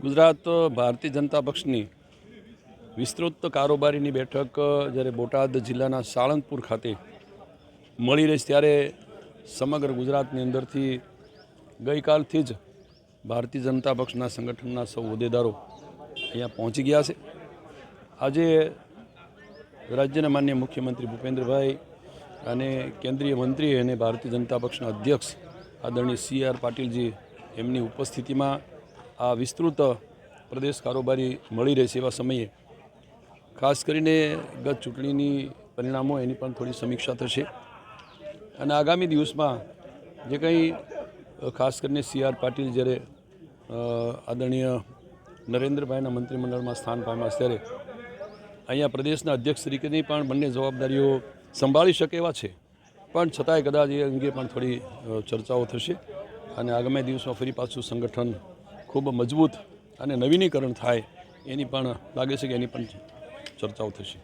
ગુજરાત ભારતીય જનતા પક્ષની વિસ્તૃત કારોબારીની બેઠક જ્યારે બોટાદ જિલ્લાના સાળંગપુર ખાતે મળી રહી ત્યારે સમગ્ર ગુજરાતની અંદરથી ગઈકાલથી જ ભારતીય જનતા પક્ષના સંગઠનના સૌ હોદ્દેદારો અહીંયા પહોંચી ગયા છે। આજે રાજ્યના માનનીય મુખ્યમંત્રી ભૂપેન્દ્રભાઈ અને કેન્દ્રીય મંત્રી અને ભારતીય જનતા પક્ષના અધ્યક્ષ આદરણીય CR પાટીલજી એમની ઉપસ્થિતિમાં આ વિસ્તૃત પ્રદેશ કારોબારી મળી રહે છે એવા સમયે ખાસ કરીને ગત ચૂંટણીની પરિણામો એની પણ થોડી સમીક્ષા થશે અને આગામી દિવસમાં જે કંઈ ખાસ કરીને CR પાટીલ જ્યારે આદરણીય નરેન્દ્રભાઈના મંત્રીમંડળમાં સ્થાન પામ્યા ત્યારે અહીંયા પ્રદેશના અધ્યક્ષ તરીકેની પણ બંને જવાબદારીઓ સંભાળી શકે એવા છે, પણ છતાંય કદાચ એ અંગે પણ થોડી ચર્ચાઓ થશે અને આગામી દિવસમાં ફરી પાછું સંગઠન ખૂબ મજબૂત અને નવીનીકરણ થાય એની પણ લાગે છે કે એની પણ ચર્ચાઓ થશે।